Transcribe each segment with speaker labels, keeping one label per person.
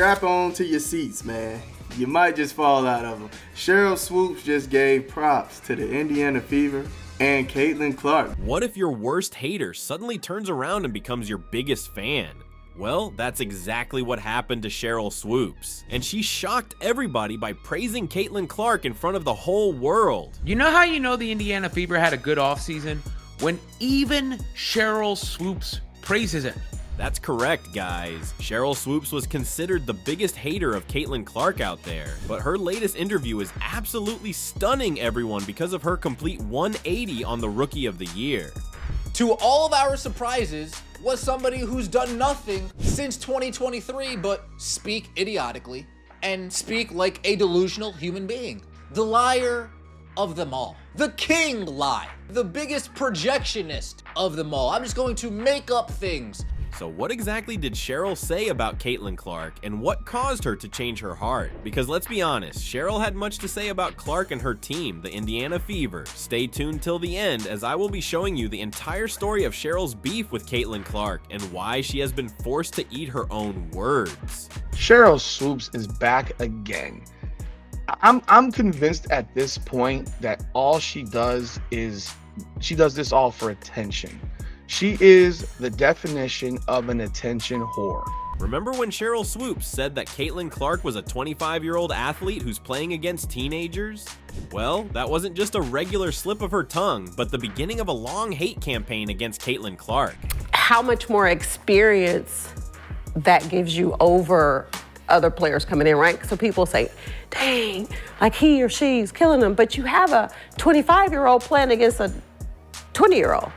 Speaker 1: strap on to your seats, man. You might just fall out of them. Sheryl Swoopes just gave props to the Indiana Fever and Caitlin Clark.
Speaker 2: What if your worst hater suddenly turns around and becomes your biggest fan? Well, that's exactly what happened to Sheryl Swoopes, and she shocked everybody by praising Caitlin Clark in front of the whole world.
Speaker 3: You know how you know the Indiana Fever had a good offseason? When even Sheryl Swoopes praises it.
Speaker 2: That's correct, guys. Sheryl Swoopes was considered the biggest hater of Caitlin Clark out there, but her latest interview is absolutely stunning everyone because of her complete 180 on the Rookie of the Year.
Speaker 4: To all of our surprises was somebody who's done nothing since 2023 but speak idiotically and speak like a delusional human being. The liar of them all. The king lie. The biggest projectionist of them all. I'm just going to make up things.
Speaker 2: So what exactly did Sheryl say about Caitlin Clark, and what caused her to change her heart? Because let's be honest, Sheryl had much to say about Clark and her team, the Indiana Fever. Stay tuned till the end, as I will be showing you the entire story of Sheryl's beef with Caitlin Clark and why she has been forced to eat her own words.
Speaker 5: Sheryl Swoopes is back again. I'm convinced at this point that all she does is she does this all for attention. She is the definition of an attention whore.
Speaker 2: Remember when Sheryl Swoopes said that Caitlin Clark was a 25-year-old athlete who's playing against teenagers? Well, that wasn't just a regular slip of her tongue, but the beginning of a long hate campaign against Caitlin Clark.
Speaker 6: How much more experience that gives you over other players coming in, right? So people say, dang, like he or she's killing them, but you have a 25-year-old playing against a 20-year-old.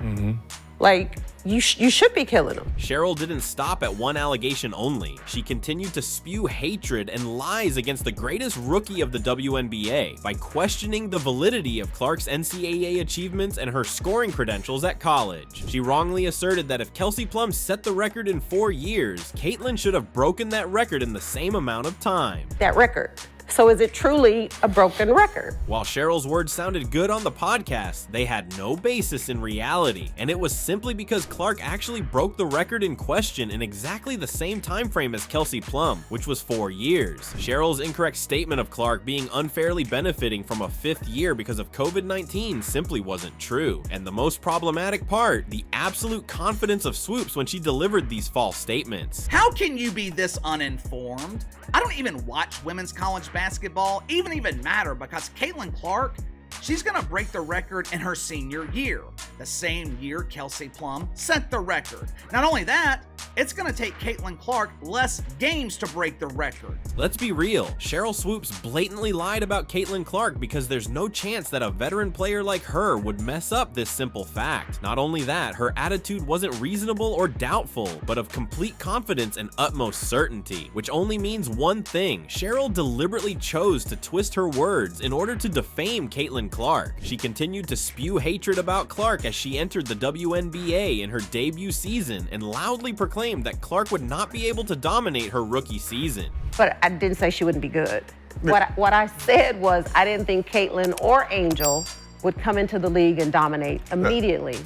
Speaker 6: Like, you should be killing them.
Speaker 2: Sheryl didn't stop at one allegation only. She continued to spew hatred and lies against the greatest rookie of the WNBA by questioning the validity of Clark's NCAA achievements and her scoring credentials at college. She wrongly asserted that if Kelsey Plum set the record in 4 years, Caitlin should have broken that record in the same amount of time.
Speaker 6: That record. So is it truly a broken record?
Speaker 2: While Sheryl's words sounded good on the podcast, they had no basis in reality, and it was simply because Clark actually broke the record in question in exactly the same time frame as Kelsey Plum, which was 4 years. Sheryl's incorrect statement of Clark being unfairly benefiting from a 5th year because of COVID-19 simply wasn't true. And the most problematic part, the absolute confidence of Swoopes when she delivered these false statements.
Speaker 7: How can you be this uninformed? I don't even watch women's college basketball even matter because Caitlin Clark, she's gonna break the record in her senior year, the same year Kelsey Plum set the record. Not only that, it's gonna take Caitlin Clark less games to break the record.
Speaker 2: Let's be real, Sheryl Swoopes blatantly lied about Caitlin Clark because there's no chance that a veteran player like her would mess up this simple fact. Not only that, her attitude wasn't reasonable or doubtful, but of complete confidence and utmost certainty, which only means one thing. Sheryl deliberately chose to twist her words in order to defame Caitlin Clark. She continued to spew hatred about Clark as she entered the WNBA in her debut season and loudly proclaimed that Clark would not be able to dominate her rookie season.
Speaker 6: But I didn't say she wouldn't be good. What I said was I didn't think Caitlin or Angel would come into the league and dominate immediately,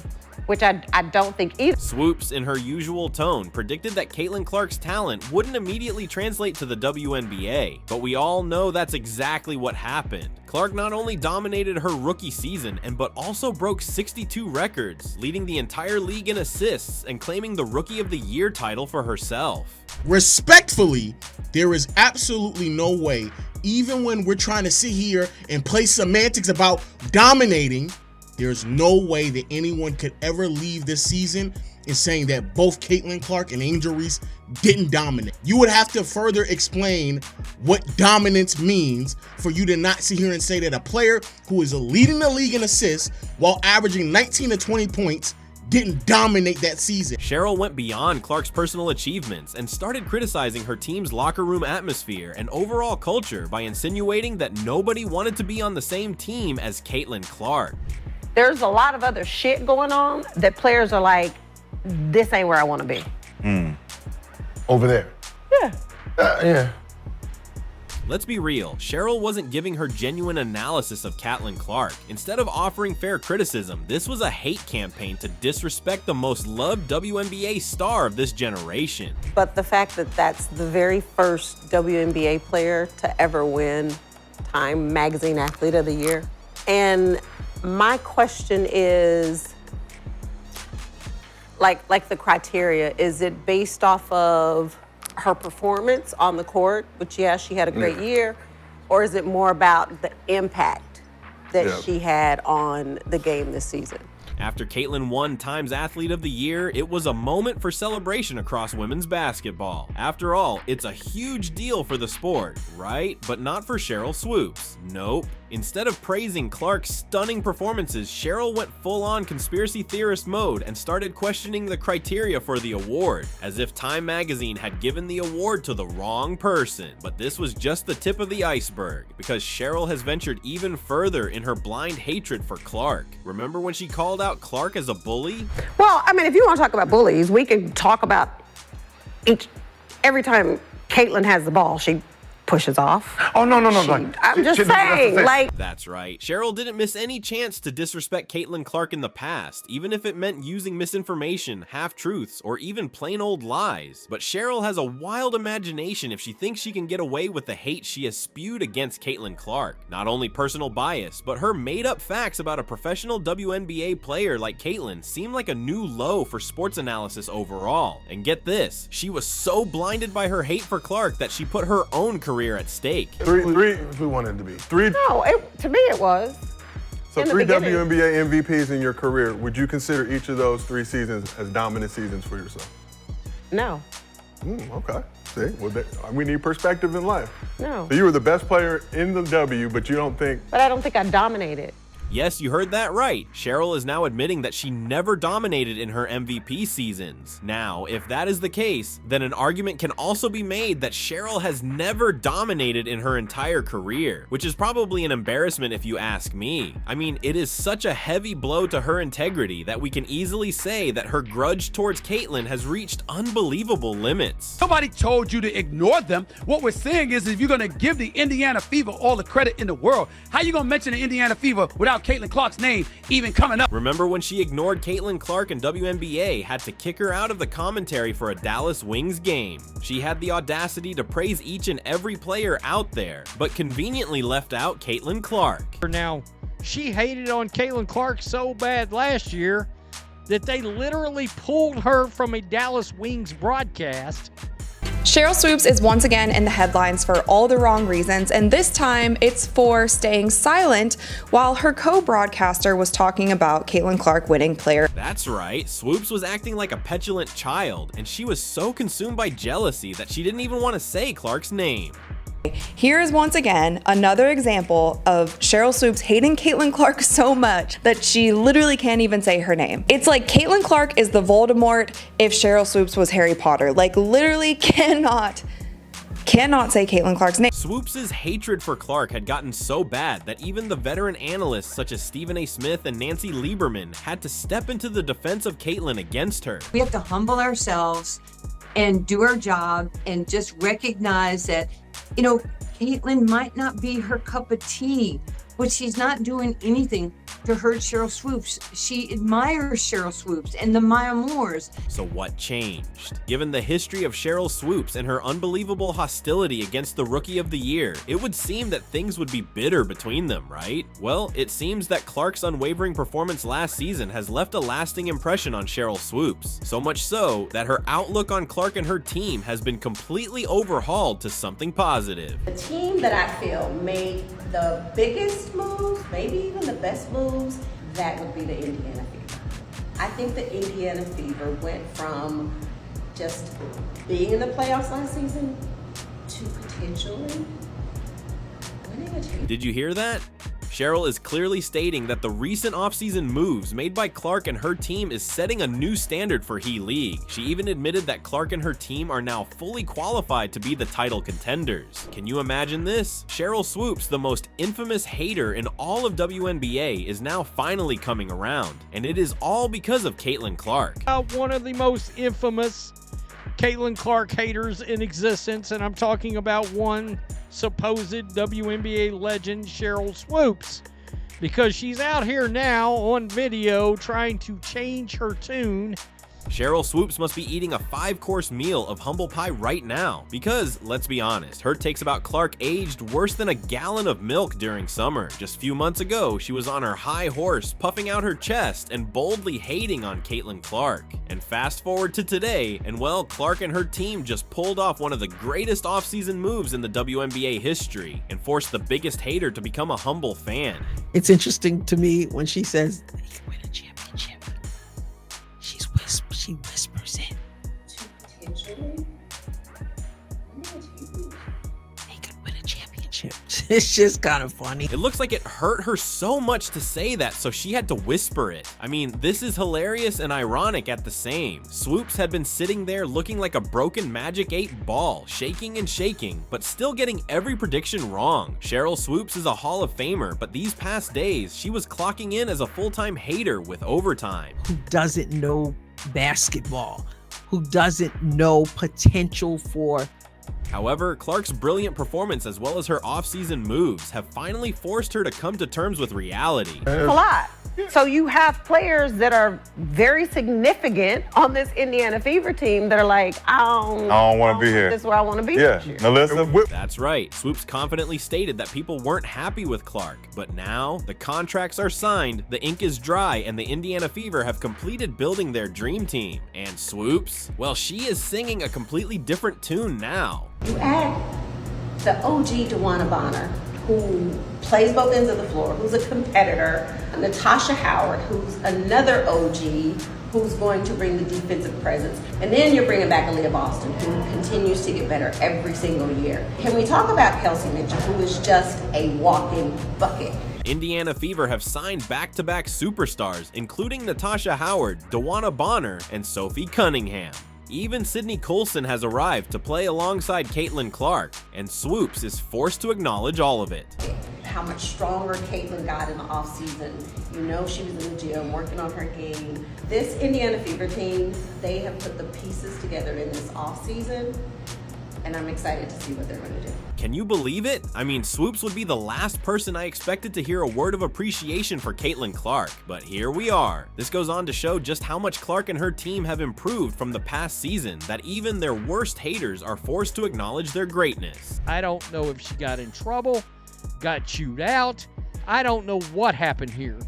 Speaker 6: which I don't think either.
Speaker 2: Swoopes, in her usual tone, predicted that Caitlin Clark's talent wouldn't immediately translate to the WNBA, but we all know that's exactly what happened. Clark not only dominated her rookie season, but also broke 62 records, leading the entire league in assists and claiming the Rookie of the Year title for herself.
Speaker 8: Respectfully, there is absolutely no way, even when we're trying to sit here and play semantics about dominating, there's no way that anyone could ever leave this season in saying that both Caitlin Clark and Angel Reese didn't dominate. You would have to further explain what dominance means for you to not sit here and say that a player who is leading the league in assists while averaging 19 to 20 points didn't dominate that season.
Speaker 2: Sheryl went beyond Clark's personal achievements and started criticizing her team's locker room atmosphere and overall culture by insinuating that nobody wanted to be on the same team as Caitlin Clark.
Speaker 6: There's a lot of other shit going on that players are like, this ain't where I want to be.
Speaker 9: Over there.
Speaker 6: Yeah.
Speaker 9: Yeah.
Speaker 2: Let's be real, Sheryl wasn't giving her genuine analysis of Caitlin Clark. Instead of offering fair criticism, this was a hate campaign to disrespect the most loved WNBA star of this generation.
Speaker 6: But the fact that that's the very first WNBA player to ever win Time Magazine Athlete of the Year. And my question is, like the criteria, is it based off of her performance on the court, which, yeah, she had a great year, or is it more about the impact that she had on the game this season?
Speaker 2: After Caitlin won Time's Athlete of the Year, it was a moment for celebration across women's basketball. After all, it's a huge deal for the sport, right? But not for Sheryl Swoopes. Nope. Instead of praising Clark's stunning performances, Sheryl went full-on conspiracy theorist mode and started questioning the criteria for the award, as if Time Magazine had given the award to the wrong person. But this was just the tip of the iceberg, because Sheryl has ventured even further in her blind hatred for Clark. Remember when she called out Clark as a bully?
Speaker 6: Well, I mean, if you want to talk about bullies, we can talk about every time Caitlin has the ball, she pushes off.
Speaker 9: Oh, no.
Speaker 6: I'm just saying, like...
Speaker 2: That's right. Sheryl didn't miss any chance to disrespect Caitlin Clark in the past, even if it meant using misinformation, half-truths, or even plain old lies. But Sheryl has a wild imagination if she thinks she can get away with the hate she has spewed against Caitlin Clark. Not only personal bias, but her made-up facts about a professional WNBA player like Caitlin seem like a new low for sports analysis overall. And get this, she was so blinded by her hate for Clark that she put her own career at stake.
Speaker 9: Three, if we wanted to be. Three.
Speaker 6: No, to me it was.
Speaker 9: So 3 WNBA MVPs in your career, would you consider each of those 3 seasons as dominant seasons for yourself?
Speaker 6: No.
Speaker 9: Okay. See, well, we need perspective in life.
Speaker 6: No.
Speaker 9: So you were the best player in the W, but you don't think...
Speaker 6: But I don't think I dominated.
Speaker 2: Yes, you heard that right. Sheryl is now admitting that she never dominated in her MVP seasons. Now, if that is the case, then an argument can also be made that Sheryl has never dominated in her entire career, which is probably an embarrassment if you ask me. I mean, it is such a heavy blow to her integrity that we can easily say that her grudge towards Caitlin has reached unbelievable limits.
Speaker 10: Nobody told you to ignore them. What we're saying is if you're going to give the Indiana Fever all the credit in the world, how you going to mention the Indiana Fever without Caitlin Clark's name even coming up?
Speaker 2: Remember when she ignored Caitlin Clark and WNBA had to kick her out of the commentary for a Dallas Wings game? She had the audacity to praise each and every player out there, but conveniently left out Caitlin Clark.
Speaker 11: Now, she hated on Caitlin Clark so bad last year that they literally pulled her from a Dallas Wings broadcast.
Speaker 12: Sheryl Swoopes is once again in the headlines for all the wrong reasons, and this time it's for staying silent while her co-broadcaster was talking about Caitlin Clark winning player.
Speaker 2: That's right, Swoopes was acting like a petulant child, and she was so consumed by jealousy that she didn't even want to say Clark's name.
Speaker 12: Here's once again another example of Sheryl Swoopes hating Caitlin Clark so much that she literally can't even say her name. It's like Caitlin Clark is the Voldemort if Sheryl Swoopes was Harry Potter. Like, literally cannot say Caitlin Clark's name.
Speaker 2: Swoopes' hatred for Clark had gotten so bad that even the veteran analysts such as Stephen A. Smith and Nancy Lieberman had to step into the defense of Caitlin against her.
Speaker 13: We have to humble ourselves and do our job and just recognize that, you know, Caitlin might not be her cup of tea, but she's not doing anything to hurt Sheryl Swoopes. She admires Sheryl Swoopes and the Maya Moores.
Speaker 2: So what changed? Given the history of Sheryl Swoopes and her unbelievable hostility against the Rookie of the Year, it would seem that things would be bitter between them, right? Well, it seems that Clark's unwavering performance last season has left a lasting impression on Sheryl Swoopes. So much so that her outlook on Clark and her team has been completely overhauled to something positive.
Speaker 6: The team that I feel made the biggest moves, maybe even the best moves, that would be the Indiana Fever. I think the Indiana Fever went from just being in the playoffs last season to potentially winning a championship.
Speaker 2: Did you hear that? Sheryl is clearly stating that the recent offseason moves made by Clark and her team is setting a new standard for He League. She even admitted that Clark and her team are now fully qualified to be the title contenders. Can you imagine this? Sheryl Swoopes, the most infamous hater in all of WNBA, is now finally coming around, and it is all because of Caitlin Clark.
Speaker 11: One of the most infamous Caitlin Clark haters in existence, and I'm talking about one supposed WNBA legend, Sheryl Swoopes, because she's out here now on video trying to change her tune.
Speaker 2: Sheryl Swoopes must be eating a 5-course meal of humble pie right now because, let's be honest, her takes about Clark aged worse than a gallon of milk during summer. Just a few months ago, she was on her high horse, puffing out her chest and boldly hating on Caitlin Clark. And fast forward to today, and well, Clark and her team just pulled off one of the greatest offseason moves in the WNBA history and forced the biggest hater to become a humble fan.
Speaker 14: It's interesting to me when she says, they can win a championship. She whispers it. Potentially. They could win a championship. It's just kind of funny.
Speaker 2: It looks like it hurt her so much to say that, so she had to whisper it. I mean, this is hilarious and ironic at the same. Swoopes had been sitting there looking like a broken Magic 8 ball, shaking and shaking, but still getting every prediction wrong. Sheryl Swoopes is a Hall of Famer, but these past days, she was clocking in as a full-time hater with overtime.
Speaker 14: Who doesn't know basketball? Who doesn't know potential for...
Speaker 2: However, Clark's brilliant performance as well as her off-season moves have finally forced her to come to terms with reality.
Speaker 6: A lot. So you have players that are very significant on this Indiana Fever team that are like, I don't
Speaker 9: want to be here.
Speaker 6: This is where I want to be.
Speaker 9: Yeah,
Speaker 6: this year.
Speaker 9: now listen.
Speaker 2: That's right. Swoopes confidently stated that people weren't happy with Clark, but now the contracts are signed, the ink is dry, and the Indiana Fever have completed building their dream team. And Swoopes, well, she is singing a completely different tune now.
Speaker 6: You add the OG DeWanna Bonner, who plays both ends of the floor, who's a competitor, Natasha Howard, who's another OG, who's going to bring the defensive presence. And then you're bringing back Aaliyah Boston, who continues to get better every single year. Can we talk about Kelsey Mitchell, who is just a walking bucket?
Speaker 2: Indiana Fever have signed back-to-back superstars, including Natasha Howard, DeWanna Bonner, and Sophie Cunningham. Even Sydney Coulson has arrived to play alongside Caitlin Clark, and Swoopes is forced to acknowledge all of it.
Speaker 6: How much stronger Caitlin got in the offseason. You know she was in the gym working on her game. This Indiana Fever team, they have put the pieces together in this offseason, and I'm excited to see what they're going to do.
Speaker 2: Can you believe it? I mean, Swoopes would be the last person I expected to hear a word of appreciation for Caitlin Clark, but here we are. This goes on to show just how much Clark and her team have improved from the past season, that even their worst haters are forced to acknowledge their greatness.
Speaker 11: I don't know if she got in trouble, got chewed out. I don't know what happened here.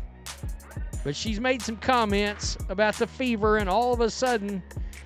Speaker 11: But she's made some comments about the Fever, and all of a sudden,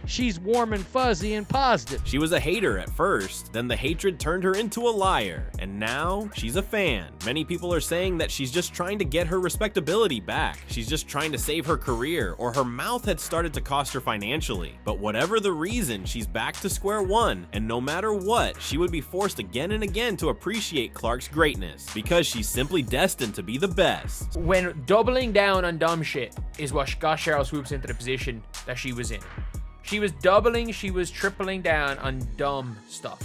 Speaker 11: she's warm and fuzzy and positive.
Speaker 2: She was a hater at first, then the hatred turned her into a liar, and now she's a fan. Many people are saying that she's just trying to get her respectability back. She's just trying to save her career, or her mouth had started to cost her financially. But whatever the reason, she's back to square one, and no matter what, she would be forced again and again to appreciate Clark's greatness, because she's simply destined to be the best.
Speaker 15: When doubling down on dumb shit is what got Sheryl Swoopes into the position that she was in. She was doubling, she was tripling down on dumb stuff.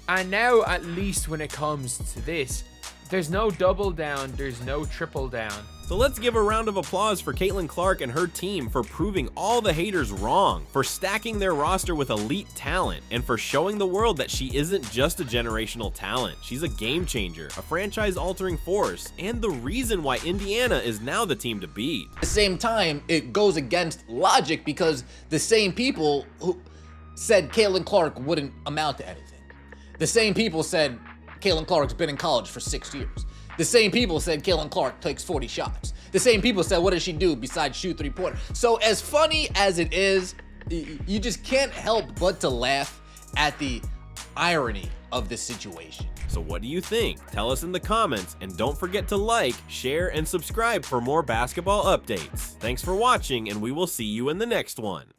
Speaker 15: And now, at least when it comes to this, there's no double down, there's no triple down.
Speaker 2: So let's give a round of applause for Caitlin Clark and her team for proving all the haters wrong, for stacking their roster with elite talent, and for showing the world that she isn't just a generational talent. She's a game changer, a franchise-altering force, and the reason why Indiana is now the team to beat.
Speaker 4: At the same time, it goes against logic because the same people who said Caitlin Clark wouldn't amount to anything. The same people said Caitlin Clark's been in college for 6 years. The same people said Caitlin Clark takes 40 shots. The same people said, what does she do besides shoot three-pointer? So as funny as it is, you just can't help but to laugh at the irony of this situation.
Speaker 2: So what do you think? Tell us in the comments, and don't forget to like, share, and subscribe for more basketball updates. Thanks for watching, and we will see you in the next one.